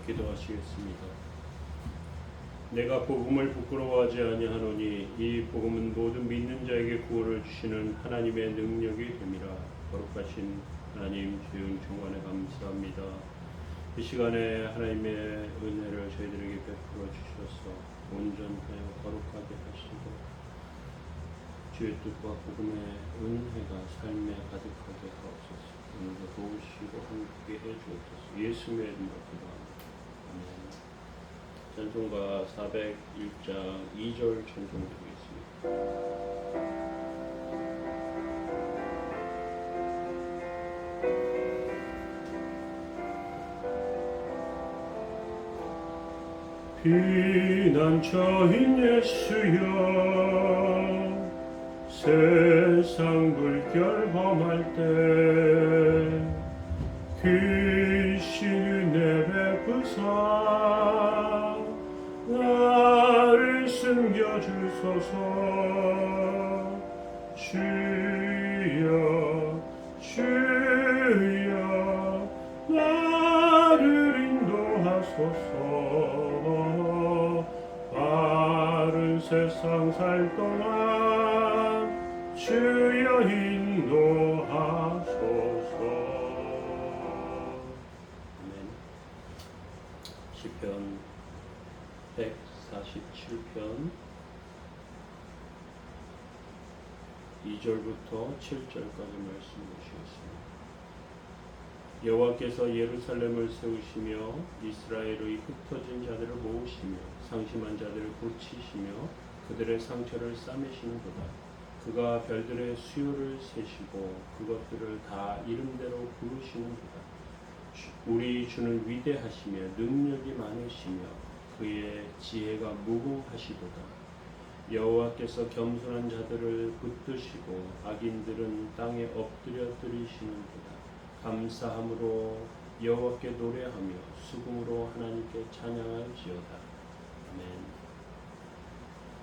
기도하시겠습니다. 내가 복음을 부끄러워하지 아니하노니 이 복음은 모든 믿는 자에게 구원을 주시는 하나님의 능력이 됨이라. 거룩하신 하나님 주여 정관에 감사합니다. 이 시간에 하나님의 은혜를 저희들에게 베풀어 주셔서 온전하여 거룩하게 하시고 주의 뜻과 복음의 은혜가 삶에 가득하게 하옵소서. 오늘도 도우시고 함께 해주옵소서. 예수님의 이름으로 기도합니다. 아멘. 찬송가 401장 2절 찬송 드리겠습니다. 피난처인 예수여 세상 물결 험할 때 귀신 내베푸사 나를 숨겨주소서. 주여 주여 나를 인도하소서. 바른 세상 살 동안 주여 인도하소서. 아멘. 시편 147편 2절부터 7절까지 말씀 보시겠습니다. 여호와께서 예루살렘을 세우시며 이스라엘의 흩어진 자들을 모으시며 상심한 자들을 고치시며 그들의 상처를 싸매시는도다. 그가 별들의 수요를 세시고 그것들을 다 이름대로 부르시는도다. 우리 주는 위대하시며 능력이 많으시며 그의 지혜가 무궁하시도다. 여호와께서 겸손한 자들을 붙드시고 악인들은 땅에 엎드려 드리시는도다. 감사함으로 여호와께 노래하며 수금으로 하나님께 찬양할지어다. 아멘.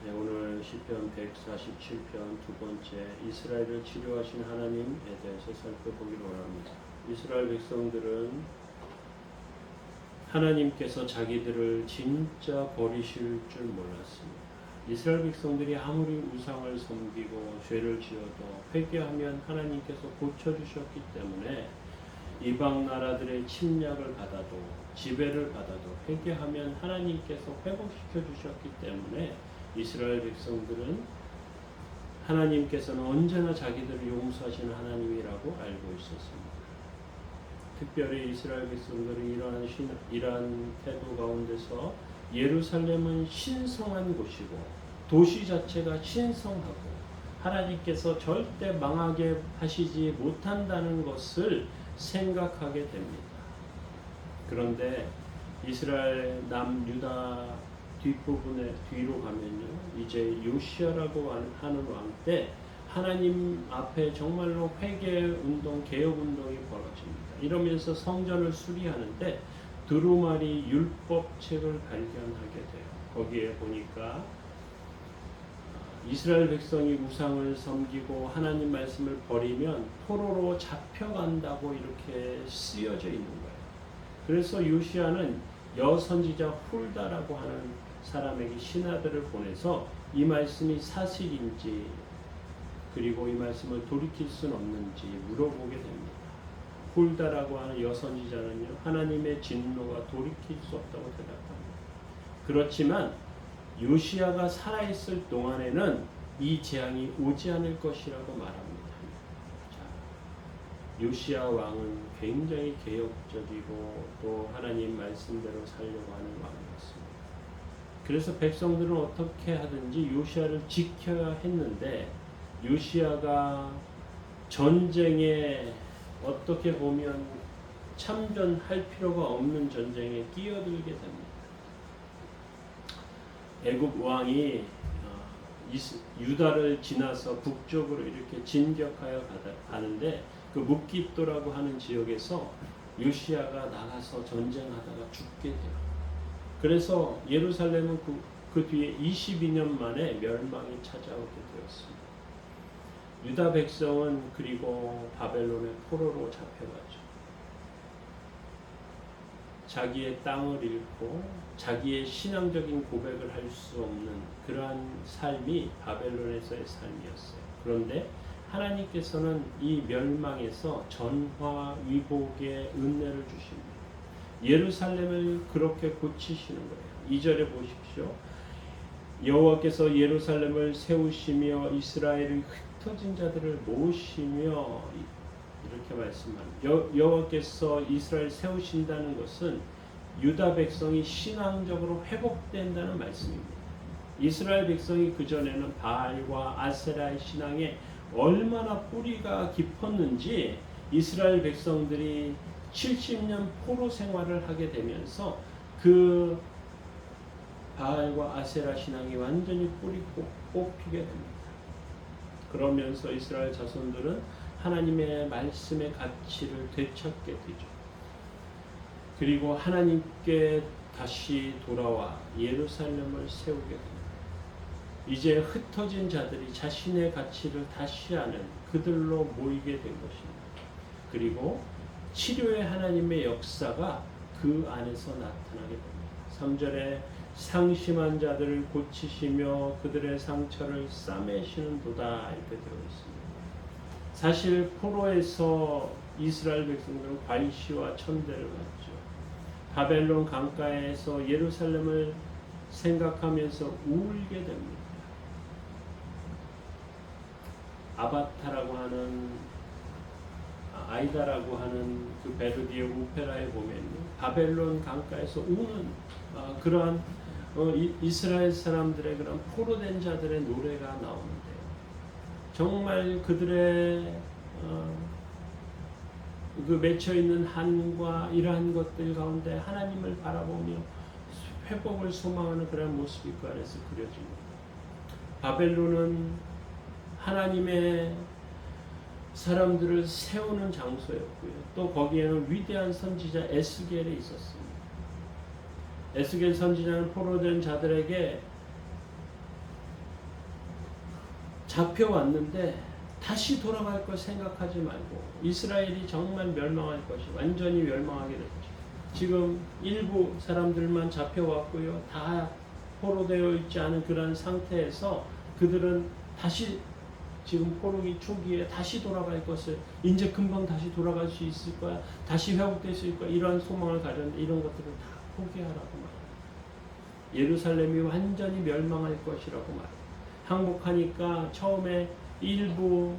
네, 오늘 시편 147편 두 번째 이스라엘을 치료하신 하나님에 대해서 살펴보기로 합니다. 이스라엘 백성들은 하나님께서 자기들을 진짜 버리실 줄 몰랐습니다. 이스라엘 백성들이 아무리 우상을 섬기고 죄를 지어도 회개하면 하나님께서 고쳐주셨기 때문에 이방 나라들의 침략을 받아도 지배를 받아도 회개하면 하나님께서 회복시켜 주셨기 때문에 이스라엘 백성들은 하나님께서는 언제나 자기들을 용서하시는 하나님이라고 알고 있었습니다. 특별히 이스라엘 백성들이 이러한 태도 가운데서 예루살렘은 신성한 곳이고 도시 자체가 신성하고 하나님께서 절대 망하게 하시지 못한다는 것을 생각하게 됩니다. 그런데 이스라엘 남유다 뒷부분에 뒤로 가면요, 이제 요시아라고 하는 왕 때 하나님 앞에 정말로 회개 운동, 개혁 운동이 벌어집니다. 이러면서 성전을 수리하는데 두루마리 율법책을 발견하게 돼요. 거기에 보니까 이스라엘 백성이 우상을 섬기고 하나님 말씀을 버리면 포로로 잡혀간다고 이렇게 쓰여져 있는 거예요. 그래서 요시아는 여선지자 훌다라고 하는 사람에게 신하들을 보내서 이 말씀이 사실인지 그리고 이 말씀을 돌이킬 수는 없는지 물어보게 됩니다. 훌다라고 하는 여선지자는요, 하나님의 진노가 돌이킬 수 없다고 대답합니다. 그렇지만 요시아가 살아있을 동안에는 이 재앙이 오지 않을 것이라고 말합니다. 자, 요시아 왕은 굉장히 개혁적이고 또 하나님 말씀대로 살려고 하는 왕이었습니다. 그래서 백성들은 어떻게 하든지 요시아를 지켜야 했는데 요시아가 전쟁에 어떻게 보면 참전할 필요가 없는 전쟁에 끼어들게 됩니다. 애굽 왕이 유다를 지나서 북쪽으로 이렇게 진격하여 가는데 그 묵깃도라고 하는 지역에서 요시아가 나가서 전쟁하다가 죽게 돼요. 그래서 예루살렘은 그 뒤에 22년 만에 멸망이 찾아오게 되었습니다. 유다 백성은 그리고 바벨론의 포로로 잡혀가죠. 자기의 땅을 잃고 자기의 신앙적인 고백을 할 수 없는 그러한 삶이 바벨론에서의 삶이었어요. 그런데 하나님께서는 이 멸망에서 전화위복의 은혜를 주십니다. 예루살렘을 그렇게 고치시는 거예요. 2절에 보십시오. 여호와께서 예루살렘을 세우시며 이스라엘의 흩어진 자들을 모으시며, 이렇게 말씀합니다. 여호와께서 이스라엘 세우신다는 것은 유다 백성이 신앙적으로 회복된다는 말씀입니다. 이스라엘 백성이 그전에는 바알과 아세라의 신앙에 얼마나 뿌리가 깊었는지 이스라엘 백성들이 70년 포로 생활을 하게 되면서 그 바알과 아세라 신앙이 완전히 뿌리 뽑히게 됩니다. 그러면서 이스라엘 자손들은 하나님의 말씀의 가치를 되찾게 되죠. 그리고 하나님께 다시 돌아와 예루살렘을 세우게 됩니다. 이제 흩어진 자들이 자신의 가치를 다시 아는 그들로 모이게 된 것입니다. 그리고 치료의 하나님의 역사가 그 안에서 나타나게 됩니다. 3절에 상심한 자들을 고치시며 그들의 상처를 싸매시는도다, 이렇게 되어 있습니다. 사실 포로에서 이스라엘 백성들은 관시와 천대를 받죠. 바벨론 강가에서 예루살렘을 생각하면서 울게 됩니다. 아바타라고 하는, 아이다라고 하는 그 베르디의 오페라에 보면 바벨론 강가에서 우는 그러한 이스라엘 사람들의 그런 포로된 자들의 노래가 나오는데요. 정말 그들의 그 맺혀 있는 한과 이러한 것들 가운데 하나님을 바라보며 회복을 소망하는 그런 모습이 그 안에서 그려집니다. 바벨론은 하나님의 사람들을 세우는 장소였고요. 또 거기에는 위대한 선지자 에스겔이 있었습니다. 에스겔 선지자는 포로된 자들에게 잡혀왔는데 다시 돌아갈 걸 생각하지 말고 이스라엘이 정말 멸망할 것이 완전히 멸망하게 됐죠. 지금 일부 사람들만 잡혀왔고요. 다 포로되어 있지 않은 그런 상태에서 그들은 다시 지금 포로기 초기에 다시 돌아갈 것을, 이제 금방 다시 돌아갈 수 있을 거야, 다시 회복될 수 있을 거야, 이런 소망을 가졌는데 이런 것들을 다 포기하라고 말해요. 예루살렘이 완전히 멸망할 것이라고 말해요. 항복하니까 처음에 일부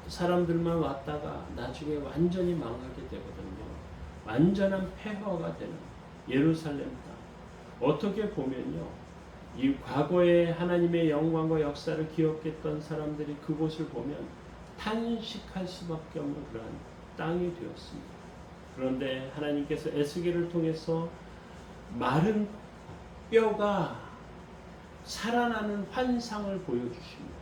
사람들만 왔다가 나중에 완전히 망하게 되거든요. 완전한 폐허가 되는 예루살렘 땅. 어떻게 보면요, 이 과거에 하나님의 영광과 역사를 기억했던 사람들이 그곳을 보면 탄식할 수밖에 없는 그러한 땅이 되었습니다. 그런데 하나님께서 에스겔을 통해서 마른 뼈가 살아나는 환상을 보여주십니다.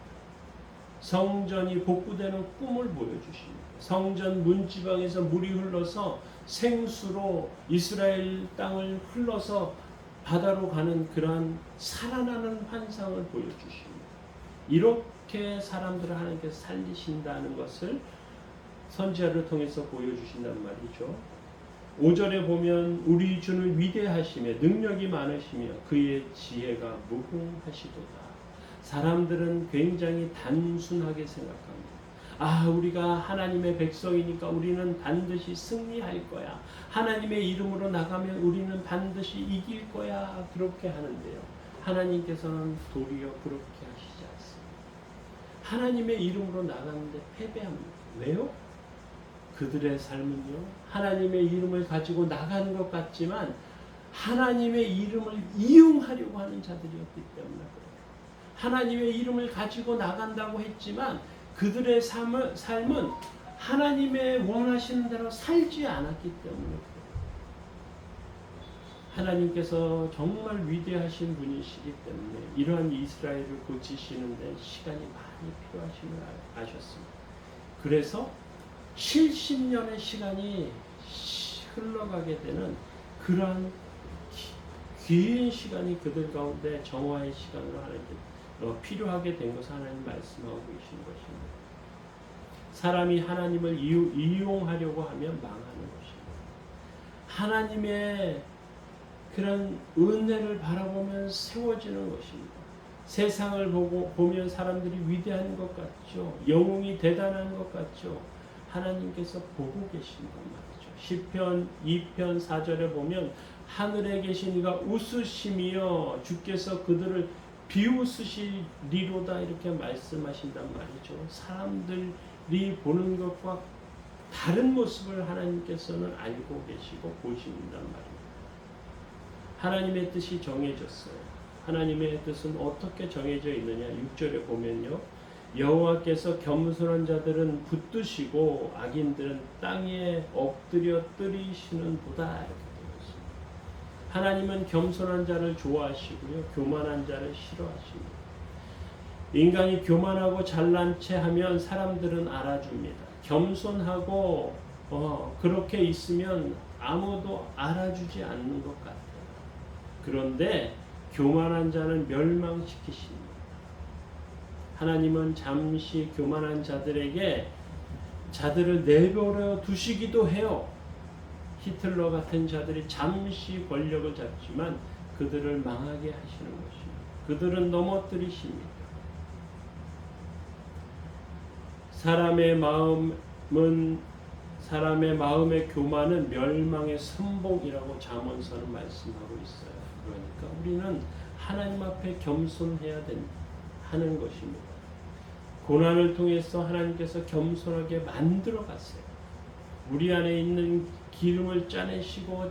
성전이 복구되는 꿈을 보여주십니다. 성전 문지방에서 물이 흘러서 생수로 이스라엘 땅을 흘러서 바다로 가는 그러한 살아나는 환상을 보여주십니다. 이렇게 사람들을 하나님께서 살리신다는 것을 선지자를 통해서 보여주신단 말이죠. 5절에 보면 우리 주는 위대하시며 능력이 많으시며 그의 지혜가 무궁하시도다. 사람들은 굉장히 단순하게 생각합니다. 우리가 하나님의 백성이니까 우리는 반드시 승리할 거야. 하나님의 이름으로 나가면 우리는 반드시 이길 거야. 그렇게 하는데요. 하나님께서는 도리어 그렇게 하시지 않습니다. 하나님의 이름으로 나가는데 패배합니다. 왜요? 그들의 삶은요, 하나님의 이름을 가지고 나가는 것 같지만 하나님의 이름을 이용하려고 하는 자들이었기 때문에 그래요. 하나님의 이름을 가지고 나간다고 했지만 그들의 삶은 하나님의 원하시는 대로 살지 않았기 때문에 그래요. 하나님께서 정말 위대하신 분이시기 때문에 이러한 이스라엘을 고치시는데 시간이 많이 필요하심을 아셨습니다. 그래서 70년의 시간이 흘러가게 되는 그러한 긴 시간이 그들 가운데 정화의 시간으로 하나님 필요하게 된 것을 하나님 말씀하고 계시는 것입니다. 사람이 하나님을 이용하려고 하면 망하는 것입니다. 하나님의 그런 은혜를 바라보면 세워지는 것입니다. 세상을 보면 사람들이 위대한 것 같죠. 영웅이 대단한 것 같죠. 하나님께서 보고 계신단 말이죠. 시편 2편 4절에 보면 하늘에 계신 이가 웃으시며 주께서 그들을 비웃으시리로다 이렇게 말씀하신단 말이죠. 사람들이 보는 것과 다른 모습을 하나님께서는 알고 계시고 보신단 말입니다. 하나님의 뜻이 정해졌어요. 하나님의 뜻은 어떻게 정해져 있느냐? 6절에 보면요. 여호와께서 겸손한 자들은 붙드시고 악인들은 땅에 엎드려 뜨리시는 보다 이렇게 되어 있습니다. 하나님은 겸손한 자를 좋아하시고요. 교만한 자를 싫어하십니다. 인간이 교만하고 잘난 체 하면 사람들은 알아줍니다. 겸손하고 그렇게 있으면 아무도 알아주지 않는 것 같아요. 그런데 교만한 자는 멸망시키십니다. 하나님은 잠시 교만한 자들을 내버려 두시기도 해요. 히틀러 같은 자들이 잠시 권력을 잡지만 그들을 망하게 하시는 것입니다. 그들은 넘어뜨리십니다. 사람의 마음의 교만은 멸망의 선봉이라고 잠언서는 말씀하고 있어요. 그러니까 우리는 하나님 앞에 겸손해야 하는 것입니다. 고난을 통해서 하나님께서 겸손하게 만들어 갔어요. 우리 안에 있는 기름을 짜내시고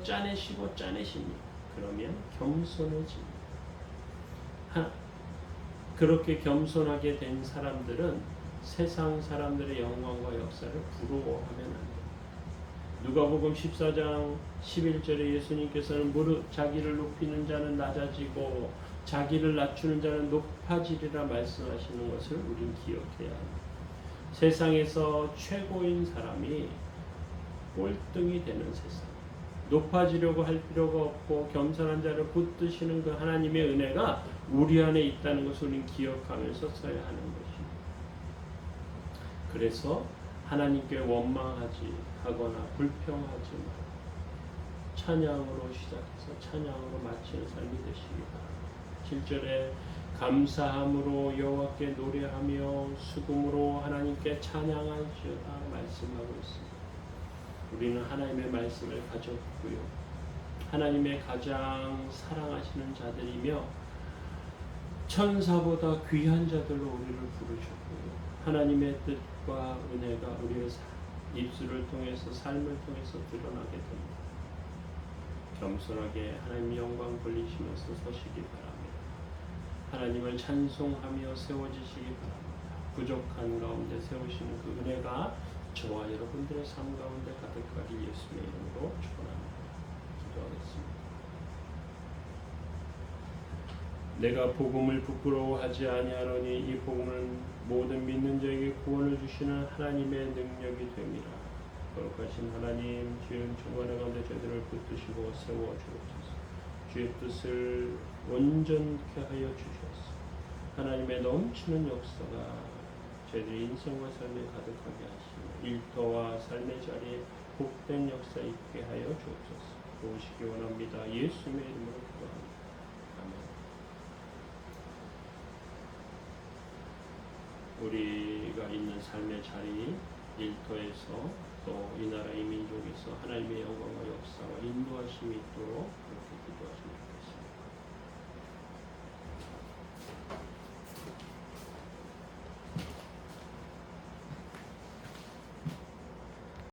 그러면 겸손해집니다. 그렇게 겸손하게 된 사람들은 세상 사람들의 영광과 역사를 부러워하면 안 됩니다. 누가복음 14장 11절에 예수님께서는 무릇 자기를 높이는 자는 낮아지고 자기를 낮추는 자는 높아지리라 말씀하시는 것을 우린 기억해야 합니다. 세상에서 최고인 사람이 꼴등이 되는 세상. 높아지려고 할 필요가 없고 겸손한 자를 붙드시는 그 하나님의 은혜가 우리 안에 있다는 것을 우린 기억하면서 써야 하는 것입니다. 그래서 하나님께 원망하지 하거나 불평하지 말고 찬양으로 시작해서 찬양으로 마치는 삶이 되시기 바랍니다. 7절에 감사함으로 여호와께 노래하며 수금으로 하나님께 찬양할지어다 말씀하고 있습니다. 우리는 하나님의 말씀을 가졌고요. 하나님의 가장 사랑하시는 자들이며 천사보다 귀한 자들로 우리를 부르셨고요. 하나님의 뜻과 은혜가 우리의 입술을 통해서 삶을 통해서 드러나게 됩니다. 겸손하게 하나님 영광 돌리시면서 서시기 바랍니다. 하나님을 찬송하며 세워지시기 바랍니다. 부족한 가운데 세우시는 그 은혜가 저와 여러분들의 삶 가운데 가득하기 예수의 이름으로 축원합니다. 기도하겠습니다. 내가 복음을 부끄러워하지 아니하노니 이 복음은 모든 믿는 자에게 구원을 주시는 하나님의 능력이 됨이라. 거룩하신 하나님, 주의 중간에 가운데 저희들을 붙드시고 세워 주옵소서. 주의 뜻을 온전케 하여 주시옵소서. 하나님의 넘치는 역사가 저희들의 인생과 삶에 가득하게 하시며 일터와 삶의 자리에 복된 역사 있게 하여 주옵소서. 도우시기 원합니다. 예수님의 이름으로 기도합니다. 아멘. 우리가 있는 삶의 자리, 일터에서 또 이 나라의 민족에서 하나님의 영광과 역사와 인도하심이 있도록 그렇게